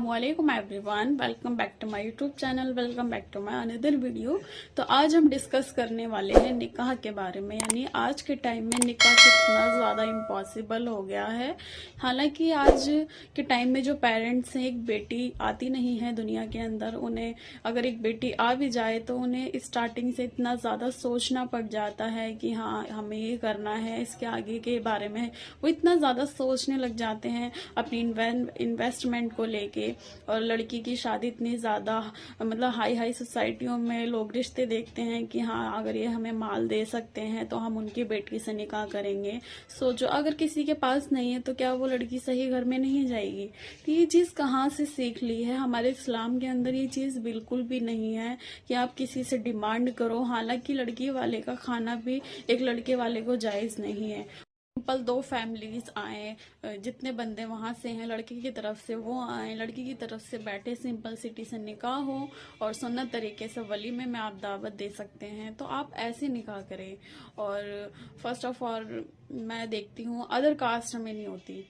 वालेकुम everyone, welcome back to my YouTube channel. Welcome back to my another video. तो आज हम discuss करने वाले हैं निकाह के बारे में। यानी आज के टाइम में निकाह कितना ज़्यादा इम्पॉसिबल हो गया है। हालांकि आज के टाइम में जो पेरेंट्स हैं, एक बेटी आती नहीं है दुनिया के अंदर, उन्हें अगर एक बेटी आ भी जाए तो उन्हें स्टार्टिंग से इतना ज़्यादा सोचना पड़ जाता है कि हाँ हमें ये करना है, इसके आगे के बारे में वो इतना ज़्यादा सोचने लग जाते हैं अपनी इन्वेस्टमेंट को लेके। और लड़की की शादी इतनी ज़्यादा मतलब हाई सोसाइटियों में लोग रिश्ते देखते हैं कि हाँ अगर ये हमें माल दे सकते हैं तो हम उनकी बेटी से निकाह करेंगे। सोचो अगर किसी के पास नहीं है तो क्या वो लड़की सही घर में नहीं जाएगी? तो ये चीज़ कहाँ से सीख ली है? हमारे इस्लाम के अंदर ये चीज़ बिल्कुल भी नहीं है कि आप किसी से डिमांड करो। हालांकि लड़की वाले का खाना भी एक लड़के वाले को जायज़ नहीं है। सिंपल दो फैमिलीज आए, जितने बंदे वहां से हैं लड़की की तरफ से वो आए, लड़की की तरफ से बैठे, सिंपल सिटी से निकाह हो और सुन्नत तरीके से वलीमे में आप दावत दे सकते हैं तो आप ऐसे निकाह करें। और फर्स्ट ऑफ ऑल मैं देखती हूँ अदर कास्ट में नहीं होती।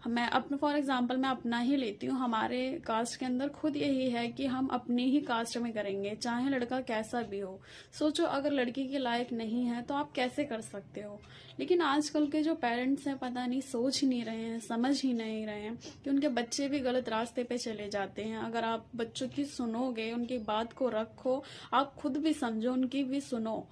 मैं अपने फॉर एग्जांपल मैं अपना ही लेती हूँ। हमारे कास्ट के अंदर खुद यही है कि हम अपनी ही कास्ट में करेंगे, चाहे लड़का कैसा भी हो। सोचो अगर लड़की के लायक नहीं है तो आप कैसे कर सकते हो? लेकिन आजकल के जो पेरेंट्स हैं पता नहीं सोच ही नहीं रहे हैं, समझ ही नहीं रहे हैं कि उनके बच्चे भी गलत रास्ते पे चले जाते हैं। अगर आप बच्चों की सुनोगे, उनकी बात को रखो, आप खुद भी समझो, उनकी भी सुनो।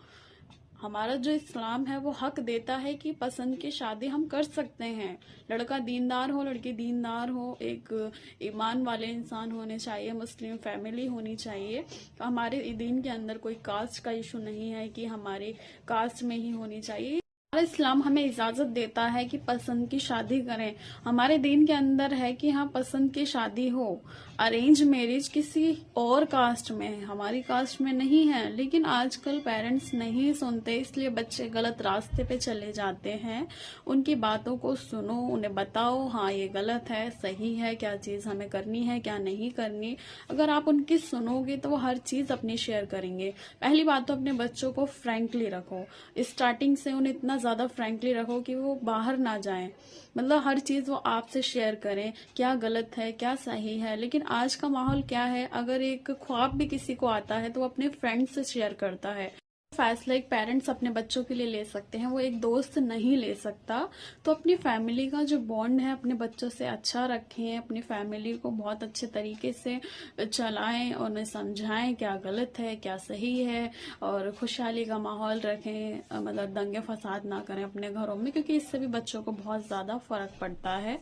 हमारा जो इस्लाम है वो हक देता है कि पसंद की शादी हम कर सकते हैं। लड़का दीनदार हो, लड़की दीनदार हो, एक ईमान वाले इंसान होने चाहिए, मुस्लिम फैमिली होनी चाहिए। हमारे दीन के अंदर कोई कास्ट का इशू नहीं है कि हमारी कास्ट में ही होनी चाहिए। हमारा इस्लाम हमें इजाजत देता है कि पसंद की शादी करें। हमारे दीन के अंदर है कि हाँ पसंद की शादी हो। अरेंज मैरिज किसी और कास्ट में है, हमारी कास्ट में नहीं है। लेकिन आजकल पेरेंट्स नहीं सुनते, इसलिए बच्चे गलत रास्ते पे चले जाते हैं। उनकी बातों को सुनो, उन्हें बताओ हाँ ये गलत है, सही है, क्या चीज हमें करनी है क्या नहीं करनी। अगर आप उनकी सुनोगे तो वो हर चीज अपनी शेयर करेंगे। पहली बात तो अपने बच्चों को फ्रैंकली रखो, स्टार्टिंग से उन्हें इतना ज्यादा फ्रैंकली रखो कि वो बाहर ना जाएं। मतलब हर चीज वो आपसे शेयर करें, क्या गलत है क्या सही है। लेकिन आज का माहौल क्या है, अगर एक ख्वाब भी किसी को आता है तो वो अपने फ्रेंड से शेयर करता है। फैसला एक पेरेंट्स अपने बच्चों के लिए ले सकते हैं, वो एक दोस्त नहीं ले सकता। तो अपनी फैमिली का जो बॉन्ड है अपने बच्चों से अच्छा रखें, अपनी फैमिली को बहुत अच्छे तरीके से चलाएं, उन्हें समझाएं क्या गलत है क्या सही है, और खुशहाली का माहौल रखें। मतलब दंगे फसाद ना करें अपने घरों में, क्योंकि इससे भी बच्चों को बहुत ज्यादा फर्क पड़ता है।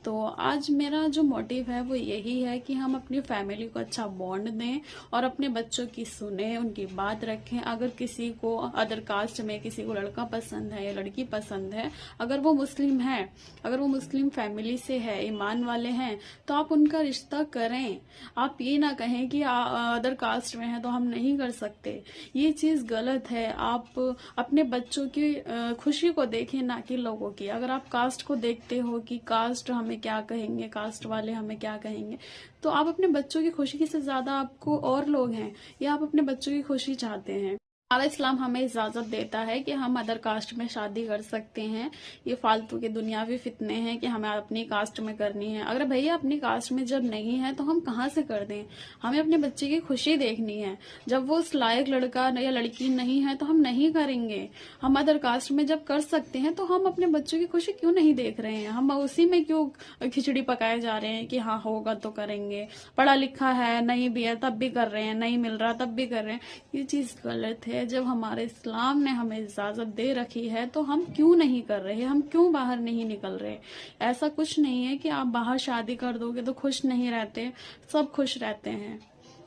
तो आज मेरा जो मोटिव है वो यही है कि हम अपनी फैमिली को अच्छा बॉन्ड दें और अपने बच्चों की सुने, उनकी बात रखें। अगर किसी को अदर कास्ट में किसी को लड़का पसंद है या लड़की पसंद है, अगर वो मुस्लिम है, अगर वो मुस्लिम फैमिली से है, ईमान वाले हैं, तो आप उनका रिश्ता करें। आप ये ना कहें कि अदर कास्ट में है तो हम नहीं कर सकते। ये चीज गलत है। आप अपने बच्चों की खुशी को देखें, ना कि लोगों की। अगर आप कास्ट को देखते हो कि कास्ट हमें क्या कहेंगे, कास्ट वाले हमें क्या कहेंगे, तो आप अपने बच्चों की खुशी से ज्यादा आपको और लोग हैं या आप अपने बच्चों की खुशी चाहते हैं? हमारा इस्लाम हमें इजाजत देता है कि हम अदर कास्ट में शादी कर सकते हैं। ये फालतू के दुनियावी फितने हैं कि हमें अपनी कास्ट में करनी है। अगर भैया अपनी कास्ट में जब नहीं है तो हम कहाँ से कर दें? हमें अपने बच्चे की खुशी देखनी है। जब वो उस लायक लड़का या लड़की नहीं है तो हम नहीं करेंगे। हम अदर कास्ट में जब कर सकते हैं तो हम अपने बच्चों की खुशी क्यों नहीं देख रहे हैं? हम उसी में क्यों खिचड़ी पकाए जा रहे हैं कि हाँ होगा तो करेंगे, पढ़ा लिखा है नहीं भी है तब भी कर रहे हैं, नहीं मिल रहा तब भी कर रहे हैं। ये चीज गलत है। जब हमारे इस्लाम ने हमें इजाजत दे रखी है तो हम क्यों नहीं कर रहे, हम क्यों बाहर नहीं निकल रहे? ऐसा कुछ नहीं है कि आप बाहर शादी कर दोगे तो खुश नहीं रहते, सब खुश रहते हैं।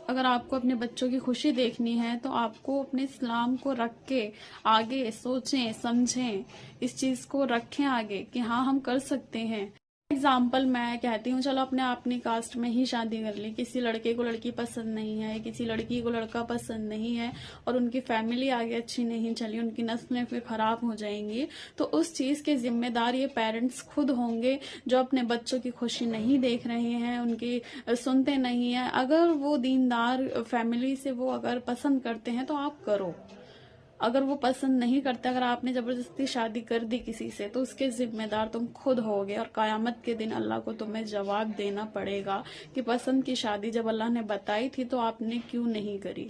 अगर आपको अपने बच्चों की खुशी देखनी है तो आपको अपने इस्लाम को रख के आगे सोचें, समझें, इस चीज को रखें आगे कि हाँ हम कर सकते हैं। एग्जाम्पल मैं कहती हूँ, चलो अपने अपनी कास्ट में ही शादी कर ली, किसी लड़के को लड़की पसंद नहीं है, किसी लड़की को लड़का पसंद नहीं है, और उनकी फैमिली आगे अच्छी नहीं चली, उनकी नस्लें फिर खराब हो जाएंगी, तो उस चीज के जिम्मेदार ये पेरेंट्स खुद होंगे जो अपने बच्चों की खुशी नहीं देख रहे हैं, उनकी सुनते नहीं है। अगर वो दीनदार फैमिली से वो अगर पसंद करते हैं तो आप करो। اگر وہ پسند نہیں کرتے، اگر آپ نے زبردستی شادی کر دی کسی سے، تو اس کے ذمہ دار تم خود ہوگے، اور قیامت کے دن اللہ کو تمہیں جواب دینا پڑے گا کہ پسند کی شادی جب اللہ نے بتائی تھی تو آپ نے کیوں نہیں کری۔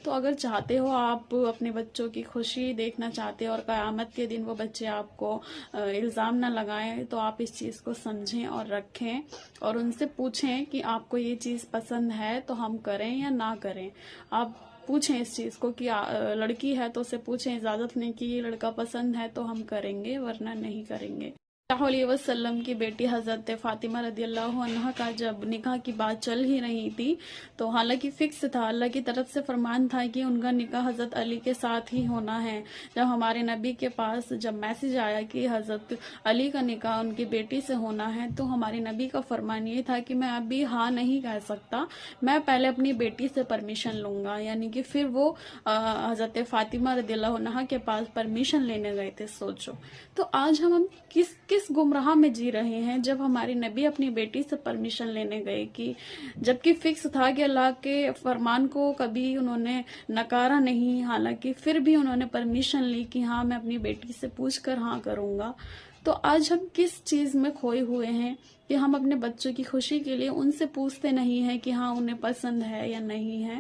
تو اگر چاہتے ہو آپ اپنے بچوں کی خوشی دیکھنا چاہتے ہو اور قیامت کے دن وہ بچے آپ کو الزام نہ لگائیں، تو آپ اس چیز کو سمجھیں اور رکھیں، اور ان سے پوچھیں کہ آپ کو یہ چیز پسند ہے تو ہم کریں یا نہ کریں۔ آپ پوچھیں اس چیز کو کہ لڑکی ہے تو اسے پوچھیں، اجازت لیں کہ یہ لڑکا پسند ہے تو ہم کریں گے ورنہ نہیں کریں گے۔ صلی اللہ علیہ وسلم کی بیٹی حضرت فاطمہ رضی اللہ عنہا کا جب نکاح کی بات چل ہی رہی تھی، تو حالانکہ فکس تھا، اللہ کی طرف سے فرمان تھا کہ ان کا نکاح حضرت علی کے ساتھ ہی ہونا ہے۔ جب ہمارے نبی کے پاس جب میسج آیا کہ حضرت علی کا نکاح ان کی بیٹی سے ہونا ہے، تو ہمارے نبی کا فرمان یہ تھا کہ میں ابھی ہاں نہیں کہہ سکتا، میں پہلے اپنی بیٹی سے پرمیشن لوں گا۔ یعنی کہ پھر وہ حضرت فاطمہ رضی اللہ عنہا کے پاس پرمیشن لینے گئے تھے۔ سوچو تو آج ہم کس گمراہ میں جی رہے ہیں، جب ہمارے نبی اپنی بیٹی سے پرمیشن لینے گئے، کہ جبکہ فکس تھا کہ اللہ کے فرمان کو کبھی انہوں نے نکارا نہیں، حالانکہ پھر بھی انہوں نے پرمیشن لی کہ ہاں میں اپنی بیٹی سے پوچھ کر ہاں کروں گا۔ تو آج ہم کس چیز میں کھوئے ہوئے ہیں کہ ہم اپنے بچوں کی خوشی کے لیے ان سے پوچھتے نہیں ہیں کہ ہاں انہیں پسند ہے یا نہیں ہے۔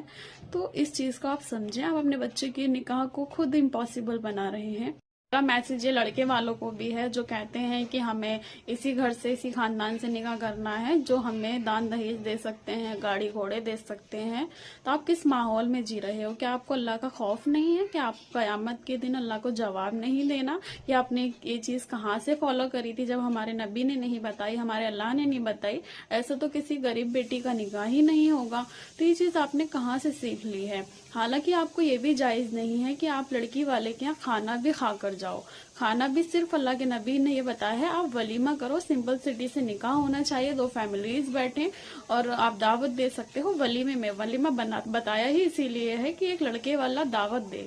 تو اس چیز کو آپ سمجھیں، آپ اپنے بچے کے نکاح کو خود امپاسبل بنا رہے ہیں۔ میسج یہ لڑکے والوں کو بھی ہے جو کہتے ہیں کہ ہمیں اسی گھر سے، اسی خاندان سے نکاح کرنا ہے جو ہمیں دان دہیج دے سکتے ہیں، گاڑی گھوڑے دے سکتے ہیں۔ تو آپ کس ماحول میں جی رہے ہو؟ کیا آپ کو اللہ کا خوف نہیں ہے کہ آپ قیامت کے دن اللہ کو جواب نہیں دینا؟ یا آپ نے یہ چیز کہاں سے فالو کری تھی جب ہمارے نبی نے نہیں بتائی، ہمارے اللہ نے نہیں بتائی؟ ایسا تو کسی غریب بیٹی کا نکاح ہی نہیں ہوگا۔ تو یہ چیز آپ نے کہاں سے سیکھ لی ہے؟ حالانکہ آپ کو یہ بھی جائز نہیں ہے کہ آپ لڑکی والے کے یہاں کھانا بھی کھا کر جاؤ۔ کھانا بھی صرف اللہ کے نبی نے یہ بتایا ہے، آپ ولیمہ کرو، سمپل سٹی سے نکاح ہونا چاہیے، 2 فیملیز بیٹھیں اور آپ دعوت دے سکتے ہو ولیمے میں۔ ولیمہ بتایا ہی اسی لیے ہے کہ ایک لڑکے والا دعوت دے۔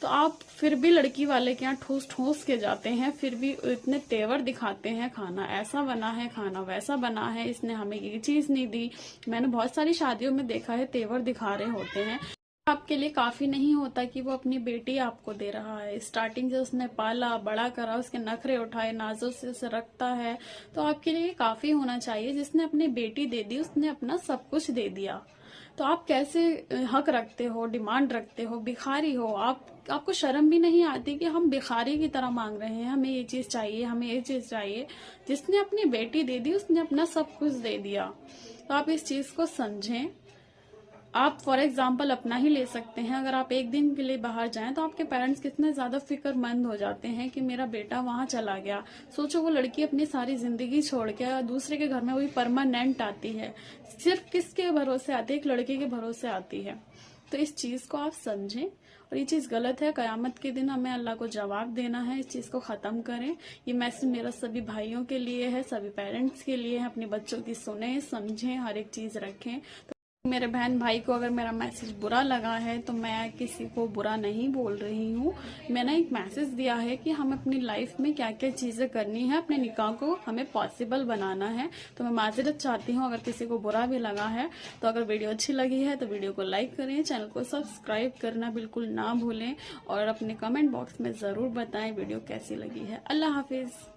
تو آپ پھر بھی لڑکی والے کے یہاں ٹھوس کے جاتے ہیں، پھر بھی اتنے تیور دکھاتے ہیں، کھانا ایسا بنا ہے، کھانا ویسا بنا ہے، اس نے ہمیں یہ چیز نہیں دی۔ میں نے بہت ساری شادیوں میں دیکھا ہے تیور دکھا رہے ہوتے ہیں۔ آپ کے لیے کافی نہیں ہوتا کہ وہ اپنی بیٹی آپ کو دے رہا ہے، اسٹارٹنگ سے اس نے پالا بڑا کرا، اس کے نخرے اٹھائے، نازوں سے اسے رکھتا ہے، تو آپ کے لیے کافی ہونا چاہیے۔ جس نے اپنی بیٹی دے دی اس نے اپنا سب کچھ دے دیا، تو آپ کیسے حق رکھتے ہو، ڈیمانڈ رکھتے ہو؟ بھکاری ہو آپ کو شرم بھی نہیں آتی کہ ہم بھکاری کی طرح مانگ رہے ہیں، ہمیں یہ چیز چاہیے، ہمیں یہ چیز چاہیے؟ جس نے اپنی بیٹی دے دی اس نے اپنا سب کچھ دے دیا۔ تو آپ اس چیز کو سمجھیں۔ آپ فار ایگزامپل اپنا ہی لے سکتے ہیں، اگر آپ ایک دن کے لیے باہر جائیں تو آپ کے پیرنٹس کتنے زیادہ فکر مند ہو جاتے ہیں کہ میرا بیٹا وہاں چلا گیا۔ سوچو وہ لڑکی اپنی ساری زندگی چھوڑ کے دوسرے کے گھر میں وہی پرماننٹ آتی ہے، صرف کس کے بھروسے آتی ہے؟ ایک لڑکے کے بھروسے آتی ہے۔ تو اس چیز کو آپ سمجھیں، اور یہ چیز غلط ہے۔ قیامت کے دن ہمیں اللہ کو جواب دینا ہے، اس چیز کو ختم کریں۔ یہ میسج میرا سبھی بھائیوں کے لیے ہے، سبھی پیرنٹس کے لیے ہے۔ اپنے بچوں کی سنیں، سمجھیں، ہر ایک چیز رکھیں۔ میرے بہن بھائی کو اگر میرا میسج برا لگا ہے تو میں کسی کو برا نہیں بول رہی ہوں، میں نے ایک میسج دیا ہے کہ ہم اپنی لائف میں کیا کیا چیزیں کرنی ہے، اپنے نکاح کو ہمیں پاسبل بنانا ہے۔ تو میں معذرت چاہتی ہوں اگر کسی کو برا بھی لگا ہے۔ تو اگر ویڈیو اچھی لگی ہے تو ویڈیو کو لائک کریں، چینل کو سبسکرائب کرنا بالکل نہ بھولیں، اور اپنے کمنٹ باکس میں ضرور بتائیں ویڈیو کیسی لگی ہے۔ اللہ حافظ۔